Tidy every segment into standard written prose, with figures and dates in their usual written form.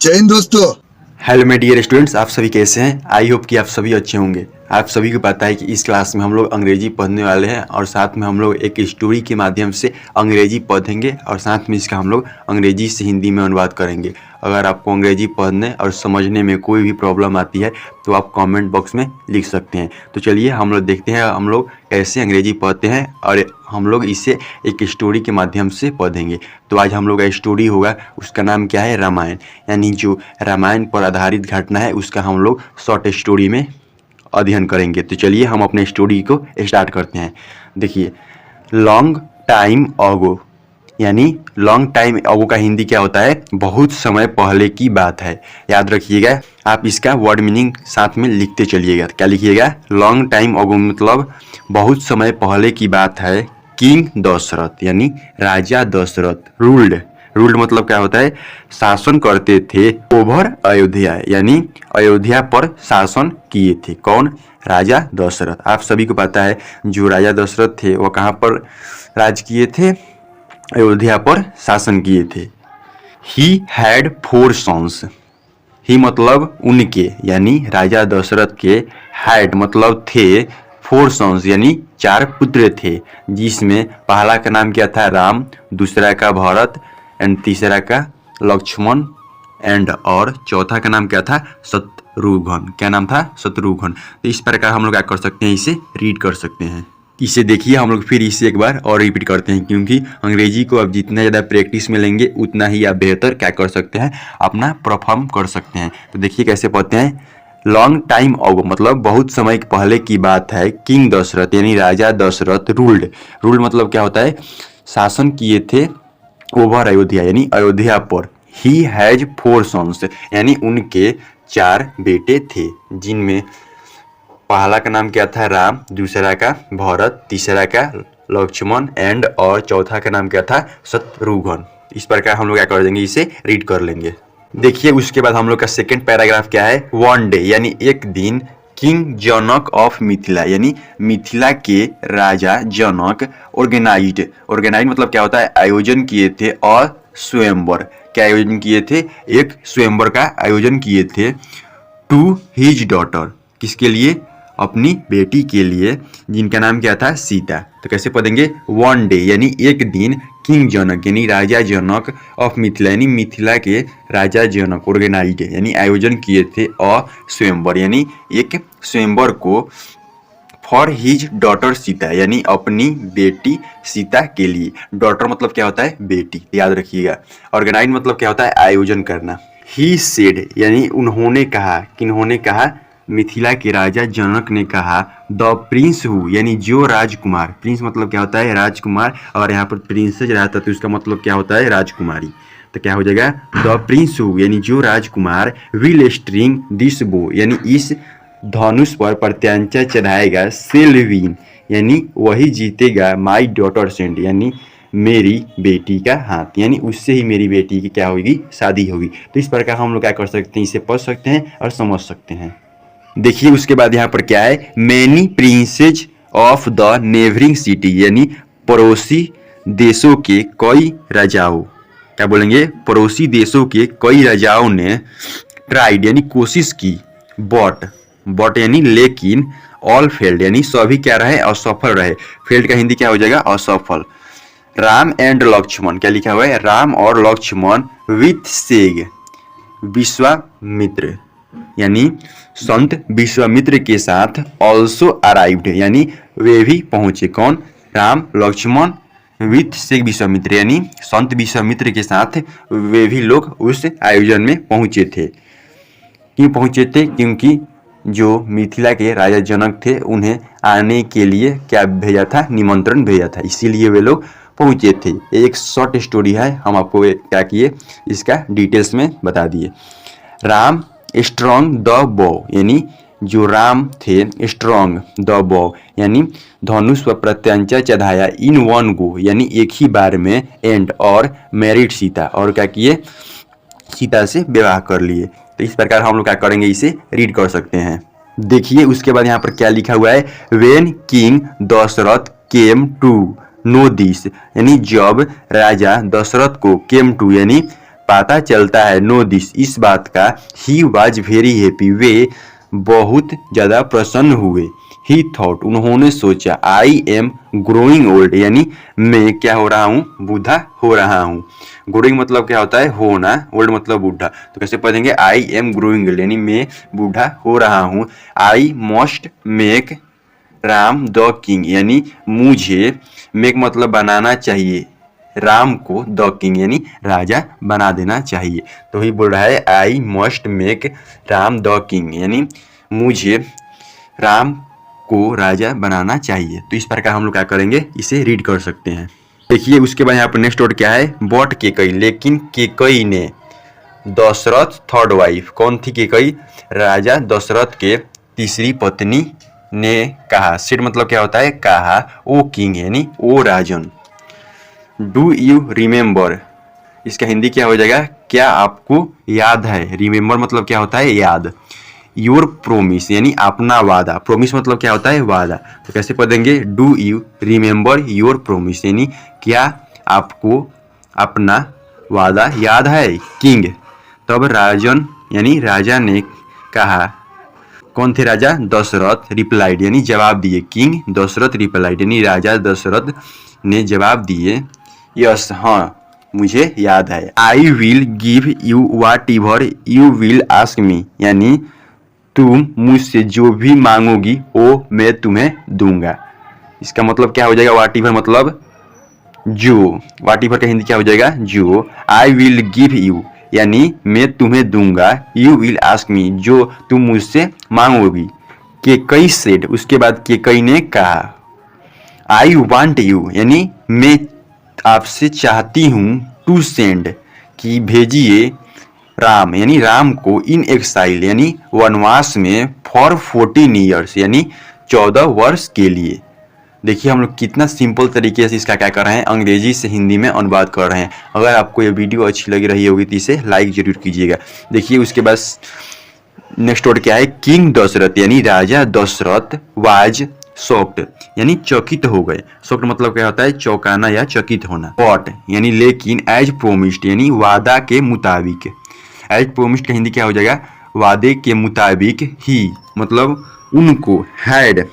जय हिंद दोस्तों। Hello my dear students, आप सभी कैसे हैं? आई होप कि आप सभी अच्छे होंगे। आप सभी को पता है कि इस क्लास में हम लोग अंग्रेजी पढ़ने वाले हैं और साथ में हम लोग एक स्टोरी के माध्यम से अंग्रेजी पढ़ेंगे और साथ में इसका हम लोग अंग्रेजी से हिंदी में अनुवाद करेंगे। अगर आपको अंग्रेजी पढ़ने और समझने में कोई भी प्रॉब्लम आती है तो आप कमेंट बॉक्स में लिख सकते हैं। तो चलिए हम लोग देखते हैं हम लोग कैसे अंग्रेजी पढ़ते हैं और हम लोग इसे एक स्टोरी के माध्यम से पढ़ेंगे। तो आज हम लोग का स्टोरी होगा, उसका नाम क्या है? रामायण। यानी जो रामायण पर आधारित घटना है उसका हम लोग शॉर्ट स्टोरी में अध्ययन करेंगे। तो चलिए हम अपने स्टोरी को स्टार्ट करते हैं। देखिए, लॉन्ग टाइम अगो, यानी लॉन्ग टाइम अगो का हिंदी क्या होता है? बहुत समय पहले की बात है। याद रखिएगा, आप इसका वर्ड मीनिंग साथ में लिखते चलिएगा। क्या लिखिएगा? लॉन्ग टाइम अगो मतलब बहुत समय पहले की बात है। किंग दशरथ यानी राजा दशरथ रूल्ड मतलब क्या होता है? शासन करते थे। ओवर अयोध्या यानी अयोध्या पर शासन किए थे। कौन? राजा दशरथ। आप सभी को पता है जो राजा दशरथ थे वो कहाँ पर राज किए थे? अयोध्या पर शासन किए थे। He had 4 sons. ही मतलब उनके, यानी राजा दशरथ के। हैड मतलब थे। 4 सन्स यानी 4 पुत्र थे, जिसमें पहला का नाम क्या था? राम, दूसरा का भरत एंड तीसरा का लक्ष्मण एंड और चौथा का नाम क्या था? शत्रुघ्न। क्या नाम था? शत्रुघ्न। तो इस प्रकार हम लोग क्या कर सकते हैं? इसे रीड कर सकते हैं। इसे देखिए, हम लोग फिर इसे एक बार और रिपीट करते हैं, क्योंकि अंग्रेजी को आप जितना ज़्यादा प्रैक्टिस में लेंगे उतना ही आप बेहतर क्या कर सकते हैं? अपना परफॉर्म कर सकते हैं। तो देखिए कैसे पढ़ते हैं। लॉन्ग टाइम अगो मतलब बहुत समय पहले की बात है। किंग दशरथ यानी राजा दशरथ रूल्ड मतलब क्या होता है? शासन किए थे। ओवर अयोध्या यानी अयोध्या पर। ही हैज 4 सन्स यानी उनके 4 बेटे थे, जिनमें पहला का नाम क्या था? राम, दूसरा का भरत, तीसरा का लक्ष्मण एंड और चौथा का नाम क्या था? शत्रुघ्न। इस प्रकार हम लोग क्या कर देंगे? इसे रीड कर लेंगे। देखिए उसके बाद हम लोग का सेकंड पैराग्राफ क्या है? वन डे यानी एक दिन। किंग जनक ऑफ मिथिला यानी मिथिला के राजा जनक ऑर्गेनाइज मतलब क्या होता है? आयोजन किए थे। और स्वयंवर, क्या आयोजन किए थे? एक स्वयंवर का आयोजन किए थे। टू हिज डॉटर, किसके लिए? अपनी बेटी के लिए, जिनका नाम क्या था? सीता। तो कैसे पढ़ेंगे? वन डे यानी एक दिन। किंग जनक यानी राजा जनक ऑफ मिथिला यानी मिथिला के राजा जनक ऑर्गेनाइज्ड यानी आयोजन किए थे। और स्वयंवर यानी एक स्वयंवर को। फॉर हिज डॉटर सीता यानी अपनी बेटी सीता के लिए। डॉटर मतलब क्या होता है? बेटी। याद रखिएगा। ऑर्गेनाइज मतलब क्या होता है? आयोजन करना। ही सेड यानी उन्होंने कहा। किन्होंने कहा? मिथिला के राजा जनक ने कहा। द प्रिंस हु यानी जो राजकुमार। प्रिंस मतलब क्या होता है? राजकुमार। और यहाँ पर प्रिंसेस रहता तो इसका मतलब क्या होता है? राजकुमारी। तो क्या हो जाएगा? द प्रिंस हु यानी जो राजकुमार। विल स्ट्रिंग दिस बो यानी इस धनुष पर प्रत्यांचा चढ़ाएगा। सेल विन यानी वही जीतेगा। माई डॉटर सेंड यानी मेरी बेटी का हाथ, यानी उससे ही मेरी बेटी की क्या होगी? शादी होगी। तो इस प्रकार हम लोग क्या कर सकते हैं? इसे पढ़ सकते हैं और समझ सकते हैं। देखिए उसके बाद यहाँ पर क्या है? Many princes of the neighbouring city यानी पड़ोसी देशों के कई राजाओं। क्या बोलेंगे? पड़ोसी देशों के कई राजाओं ने ट्राइड यानी कोशिश की। बट यानी लेकिन। ऑल फेल्ड यानी सभी क्या रहे? असफल रहे। फेल्ड का हिंदी क्या हो जाएगा? असफल। राम एंड लक्ष्मण, क्या लिखा हुआ है? राम और लक्ष्मण विथ सेग विश्वामित्र यानी संत विश्वामित्र के साथ। ऑल्सो अराइव्ड यानी वे भी पहुंचे। कौन? राम लक्ष्मण विथ सेग विश्वामित्र यानी संत विश्वामित्र के साथ वे भी लोग उस आयोजन में पहुंचे थे। क्यों पहुंचे थे? क्योंकि जो मिथिला के राजा जनक थे उन्हें आने के लिए क्या भेजा था? निमंत्रण भेजा था, इसीलिए वे लोग पहुंचे थे। एक शॉर्ट स्टोरी है, हम आपको क्या किए इसका डिटेल्स में बता दिए। राम स्ट्रॉन्ग द बो यानी जो राम थे स्ट्रॉन्ग द बो यानी धनुष पर प्रत्यांचा चढ़ाया। इन वन गो यानी एक ही बार में। एंड और मैरिड सीता और क्या किए? सीता से विवाह कर लिए। तो इस प्रकार हम लोग क्या करेंगे? इसे रीड कर सकते हैं। देखिए उसके बाद यहाँ पर क्या लिखा हुआ है? When king Dasharath came to know this यानी जब राजा दशरथ को केम टू यानी पता चलता है, नो दिस, इस बात का, ही वॉज वेरी हैप्पी, वे बहुत ज़्यादा प्रसन्न हुए, ही थॉट, उन्होंने सोचा, आई एम ग्रोइंग ओल्ड, यानी मैं क्या हो रहा हूँ, बूढ़ा हो रहा हूँ। ग्रोइंग मतलब क्या होता है, होना, ओल्ड मतलब बूढ़ा, तो कैसे पढ़ेंगे, आई एम ग्रोइंग ओल्ड, यानी मैं बूढ़ा हो रहा हूँ। I must make Ram the king, यानी मुझे, मेक मतलब बनाना चाहिए, राम को द किंग यानी राजा बना देना चाहिए। तो ही बोल रहा है I must make Ram the king, यानी मुझे राम को राजा बनाना चाहिए। तो इस प्रकार हम लोग क्या करेंगे, इसे रीड कर सकते हैं। देखिए उसके बाद यहाँ पर नेक्स्ट वर्ड क्या है, बट केकई, लेकिन केकई ने, दशरथ थर्ड वाइफ, कौन थी केकई, राजा दशरथ के तीसरी पत्नी ने कहा, सेड मतलब क्या होता है, कहा, ओ किंग यानी ओ राजन। डू यू रिमेंबर, इसका हिंदी क्या हो जाएगा, क्या आपको याद है, रिमेंबर मतलब क्या होता है, याद। योर प्रोमिस यानी अपना वादा, प्रोमिस मतलब क्या होता है, वादा, तो कैसे पढ़ेंगे, do you remember your promise, यानी क्या आपको अपना वादा याद है, किंग। तब राजन यानी राजा ने कहा, कौन थे राजा, दशरथ, रिप्लाइड यानी जवाब दिए, किंग दशरथ रिप्लाइड यानी राजा दशरथ ने जवाब दिए, यस हाँ मुझे याद है। I will give you whatever you will ask me, यानी तुम मुझसे जो भी मांगोगी वो मैं तुम्हें दूंगा। इसका मतलब क्या हो जाएगा, वाट एवर मतलब जो, वाट एवर का हिंदी क्या हो जाएगा, जो। आई विल गिव यू यानी मैं तुम्हें दूंगा, यू विल आस्क मी जो तुम मुझसे मांगोगी। केकई सेड, उसके बाद केकई ने कहा, आई वांट यू यानी मैं आपसे चाहती हूँ, टू सेंड कि भेजिए, राम यानी राम को, इन एक्साइल यानी वनवास में, फॉर 14 ईयर्स यानी 14 वर्ष के लिए। देखिए हम लोग कितना सिंपल तरीके से इसका क्या कर रहे हैं, अंग्रेजी से हिंदी में अनुवाद कर रहे हैं। अगर आपको ये वीडियो अच्छी लग रही होगी तो इसे लाइक जरूर कीजिएगा। देखिए उसके बाद नेक्स्ट वर्ड क्या है, किंग दशरथ यानी राजा दशरथ वाज शॉक्ड यानी चकित हो गए। शॉक्ड मतलब क्या होता है, चौंकाना या चकित होना। बट यानी लेकिन, एज प्रोमिस्ड यानी वादा के मुताबिक, एज प्रोमिस्ड का हिंदी क्या हो जाएगा, वादे के मुताबिक, ही मतलब उनको, हैड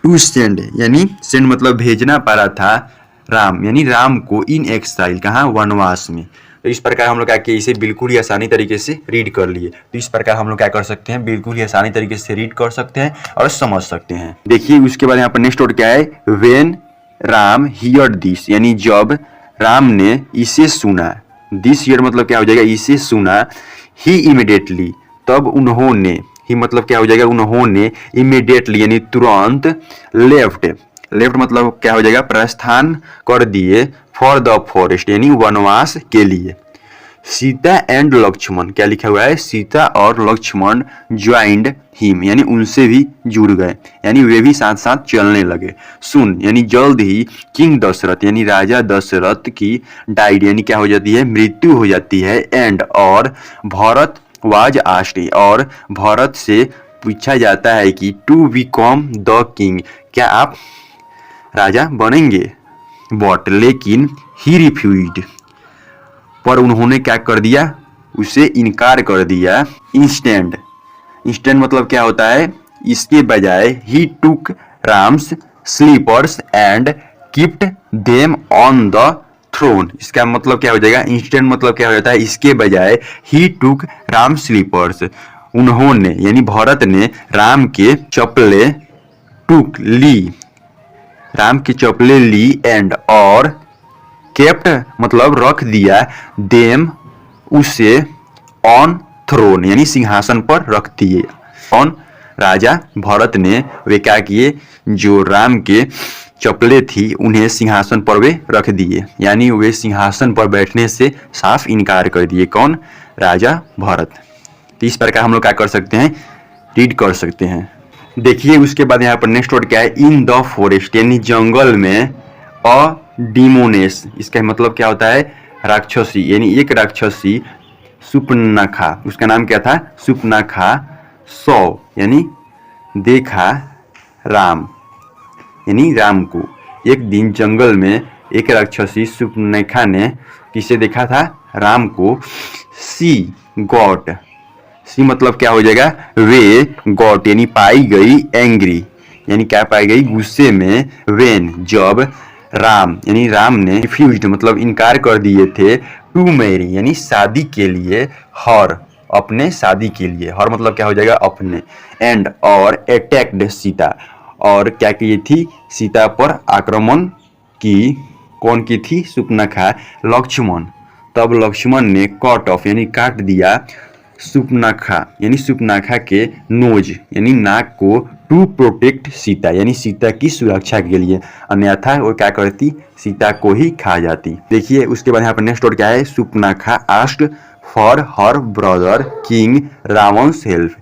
टू सेंड यानी सेंड मतलब भेजना पड़ा था, राम यानी राम को, इन एक्साइल कहाँ, वनवास में। तो इस प्रकार हम लोग क्या किए, इसे बिल्कुल ही आसानी तरीके से रीड कर लिए। तो इस प्रकार हम लोग क्या कर सकते हैं, बिल्कुल ही आसानी तरीके से रीड कर सकते हैं और समझ सकते हैं। देखिए उसके बाद यहाँ पर नेक्स्ट वर्ड क्या है, वेन राम हियर दिस यानी जब राम ने इसे सुना, दिस हियर मतलब क्या हो जाएगा, इसे सुना, ही इमीडिएटली तब उन्होंने, ही मतलब क्या हो जाएगा, उन्होंने, इमीडिएटली यानी तुरंत, लेफ्ट, लेफ्ट मतलब क्या हो जाएगा, प्रस्थान कर दिए, फॉर द फॉरेस्ट यानी वनवास के लिए। सीता एंड लक्ष्मण, क्या लिखा हुआ है, सीता और लक्ष्मण ज्वाइंड हिम यानी उनसे भी जुड़ गए, यानी वे भी साथ साथ चलने लगे। सुन यानी जल्द ही, किंग दशरथ यानी राजा दशरथ की डाइड यानी क्या हो जाती है, मृत्यु हो जाती है, एंड और, भरत वाज आस्क्ड और भरत से पूछा जाता है कि, टू बिकम द किंग क्या आप राजा बनेंगे, बट लेकिन, ही रिफ्यूज्ड पर उन्होंने क्या कर दिया, उसे इनकार कर दिया। इंस्टेंट, इंस्टेंट मतलब क्या होता है, इसके बजाय, he took Ram's slippers and kept them on the throne, इसका मतलब क्या हो जाएगा, इंस्टेंट मतलब क्या हो जाता है, इसके बजाय, ही टुक राम स्लीपर्स उन्होंने यानी भरत ने राम के चप्पलें, टुक ली राम की चप्पलें ली, एंड और, केप्ट मतलब रख दिया, देम उसे, ऑन थ्रोन यानी सिंहासन पर रख दिए। ऑन राजा भरत ने वे क्या किए, जो राम के चप्पलें थी उन्हें सिंहासन पर वे रख दिए, यानी वे सिंहासन पर बैठने से साफ इनकार कर दिए, कौन, राजा भरत। तो इस प्रकार हम लोग क्या कर सकते हैं, रीड कर सकते हैं। देखिए उसके बाद यहाँ पर नेक्स्ट वर्ड क्या है, इन द फॉरेस्ट यानी जंगल में, अ डिमोनेस, इसका मतलब क्या होता है, राक्षसी यानी एक राक्षसी, सुपनखा, उसका नाम क्या था, सुपनखा, सौ यानी देखा, राम यानी राम को। एक दिन जंगल में एक राक्षसी सुपनखा ने किसे देखा था, राम को सी गॉट, सी मतलब क्या हो जाएगा, वे गॉट यानी पाई गई एंग्री, यानी क्या पाई गई, गुस्से में, वेन जब, राम यानी राम ने रिफ्यूज्ड मतलब इनकार कर दिए थे, टू मैरी यानी शादी के लिए, हर अपने शादी के लिए, हर मतलब क्या हो जाएगा, अपने, एंड और अटैक्ड सीता, और क्या की थी, सीता पर आक्रमण की, कौन की थी, सुपनखा, लक्ष्मण, तब लक्ष्मण ने कट ऑफ यानी काट दिया, सुपनखा यानी सुपनखा के नोज यानी नाक को, टू प्रोटेक्ट सीता यानी सीता की सुरक्षा के लिए, अन्यथा वो क्या करती, सीता को ही खा जाती। देखिए उसके बाद यहाँ पर नेक्स्ट वर्ड क्या है, Surpanakha asked for her brother king Ravan's help,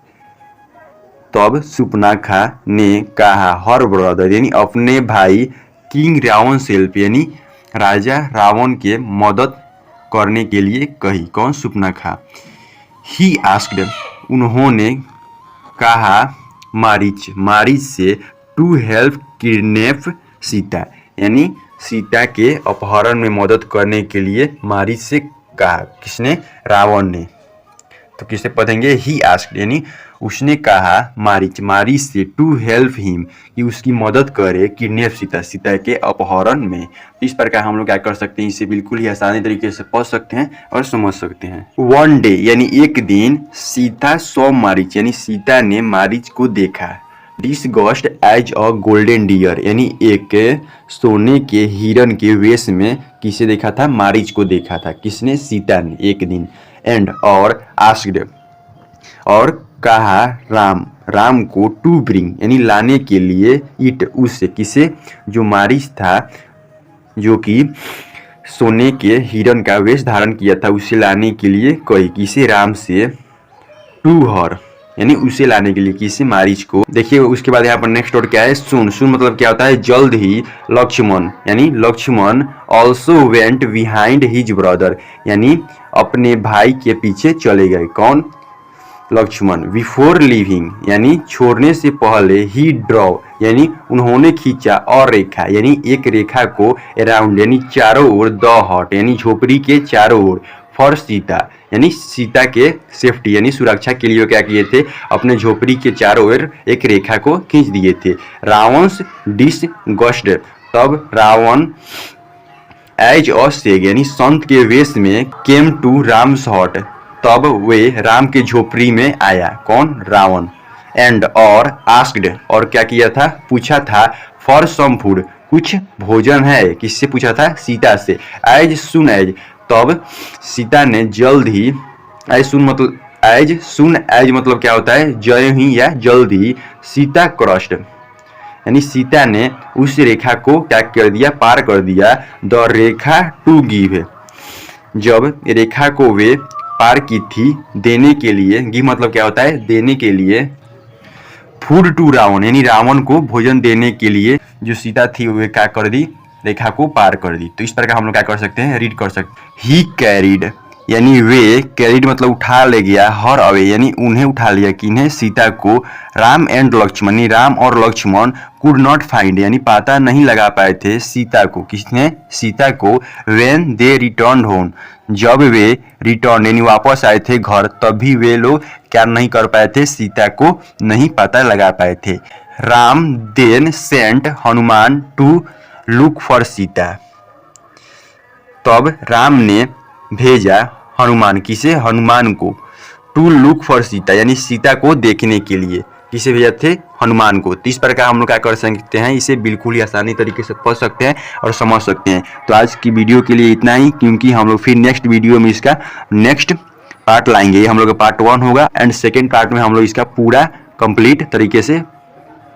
तब सुपनखा ने कहा हर ब्रदर यानी अपने भाई, किंग रावण's हेल्प यानी राजा रावण के मदद करने के लिए कही, कौन, सुपनखा। ही आस्क्ड उन्होंने कहा मारीच, मारीच से, टू हेल्प किडनैप सीता यानी सीता के अपहरण में मदद करने के लिए मारीच से कहा, किसने, रावण ने। तो किसे पढ़ेंगे, ही आस्क्ड यानी उसने कहा मारीच, मारीच से, टू हेल्प हिम कि उसकी मदद करे, किडनैप सीता, सीता के अपहरण में। इस प्रकार हम लोग क्या कर सकते हैं, इसे बिल्कुल ही आसानी तरीके से पढ़ सकते हैं और समझ सकते हैं। वन डे यानी एक दिन, सीता सॉ मारीच यानी सीता ने मारीच को देखा, disgust as a golden deer यानी एक सोने के हिरन के वेश में किसे देखा था, मारीच को देखा था, किसने, सीता ने एक दिन, एंड और आस्क्ड और कहा राम, राम को, टू ब्रिंग यानी लाने के लिए, इट उससे, किसे, जो मारीच था जो कि सोने के हिरन का वेश धारण किया था, उसे लाने के लिए कही, किसे, राम से, टू हर यानी उसे लाने के लिए, किसे, मारीच को। देखिए उसके बाद यहाँ पर नेक्स्ट वर्ड क्या है, सुन, सुन मतलब क्या होता है, जल्द ही, लक्ष्मण यानी Lakshman also went behind his brother यानी अपने भाई के पीछे चले गए, कौन, लक्ष्मण। बिफोर लिविंग यानी छोड़ने से पहले, ही ड्रॉ यानी उन्होंने खींचा, और रेखा यानी एक रेखा को, अराउंड यानी चारों ओर, द हट यानी झोपड़ी के चारों ओर, फॉर सीता यानी सीता के सेफ्टी यानी सुरक्षा के लिए क्या किए थे, अपने झोपड़ी के चारों ओर एक रेखा को खींच दिए थे। रावण's डिसगस्ट तब रावण एज अ सेग यानी संत के वेश में, केम टू राम्स हट तब वे राम के झोपड़ी में आया, कौन, रावण, एंड और आस्क्ड और क्या किया था, पूछा था, फॉर सम फूड कुछ भोजन है, किससे पूछा था, सीता से, एज सुन एज तब सीता ने जल्द ही, एज सुन मतलब क्या होता है, जय ही या जल्द ही, सीता क्रॉस्ड यानी सीता ने उस रेखा को क्या कर दिया, पार कर दिया, द रेखा टू गिव जब रेखा को वे पार की थी, देने के लिए, गिव मतलब क्या होता है, देने के लिए, फूड टू रावण यानी रावण को भोजन देने के लिए जो सीता थी वे क्या कर दी, रेखा को पार कर दी। तो इस प्रकार हम लोग क्या कर सकते हैं, रीड कर सकते हैं। ही कैरिड यानी वे, कैरिड मतलब उठा ले गया, हर अवे यानी उन्हें उठा लिया, किन्हें, सीता को, राम एंड लक्ष्मण यानी राम और लक्ष्मण, कुड नॉट फाइंड यानी पता नहीं लगा पाए थे सीता को, किसने, सीता को, व्हेन दे रिटर्न होम जब वे रिटर्न यानी वापस आए थे घर, तभी वे लोग क्या नहीं कर पाए थे, सीता को नहीं पता लगा पाए थे। Ram then sent Hanuman to look for Sita तब राम ने भेजा हनुमान, किसे, हनुमान को, टू लुक फॉर सीता यानी सीता को देखने के लिए, किसे भेजा थे, हनुमान को। तो इस प्रकार हम लोग क्या कर सकते हैं, इसे बिल्कुल ही आसानी तरीके से पढ़ सकते हैं और समझ सकते हैं। तो आज की वीडियो के लिए इतना ही, क्योंकि हम लोग फिर नेक्स्ट वीडियो में इसका नेक्स्ट पार्ट लाएंगे। ये हम लोग का पार्ट 1 होगा एंड सेकेंड पार्ट में हम लोग इसका पूरा कंप्लीट तरीके से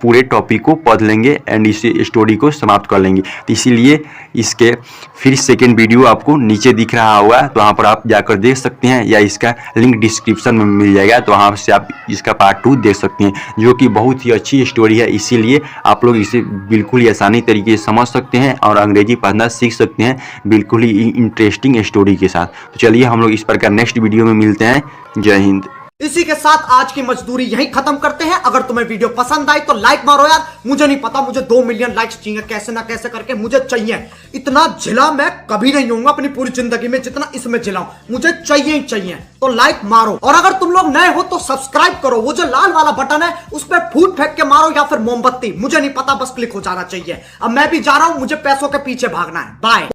पूरे टॉपिक को पढ़ लेंगे एंड इस स्टोरी को समाप्त कर लेंगे। तो इसीलिए इसके फिर सेकेंड वीडियो आपको नीचे दिख रहा होगा, तो वहाँ पर आप जाकर देख सकते हैं, या इसका लिंक डिस्क्रिप्शन में मिल जाएगा, तो वहाँ से आप इसका पार्ट 2 देख सकते हैं, जो कि बहुत ही अच्छी स्टोरी है। इसीलिए आप लोग इसे बिल्कुल ही आसानी तरीके से समझ सकते हैं और अंग्रेजी पढ़ना सीख सकते हैं बिल्कुल ही इंटरेस्टिंग स्टोरी के साथ। तो चलिए हम लोग इस प्रकार नेक्स्ट वीडियो में मिलते हैं। जय हिंद। इसी के साथ आज की मजदूरी यहीं खत्म करते हैं। अगर तुम्हें वीडियो पसंद आई तो लाइक मारो यार। मुझे नहीं पता, मुझे 2 मिलियन लाइक्स चाहिए, कैसे ना कैसे करके मुझे चाहिए। इतना झिला मैं कभी नहीं होऊंगा अपनी पूरी जिंदगी में जितना इसमें झिलाऊं, मुझे चाहिए ही चाहिए। तो लाइक मारो, और अगर तुम लोग नए हो तो सब्सक्राइब करो। वो जो लाल वाला बटन है उस पर फूट फेंक के मारो या फिर मोमबत्ती, मुझे नहीं पता, बस क्लिक हो जाना चाहिए। अब मैं भी जा रहा हूं, मुझे पैसों के पीछे भागना है। बाय।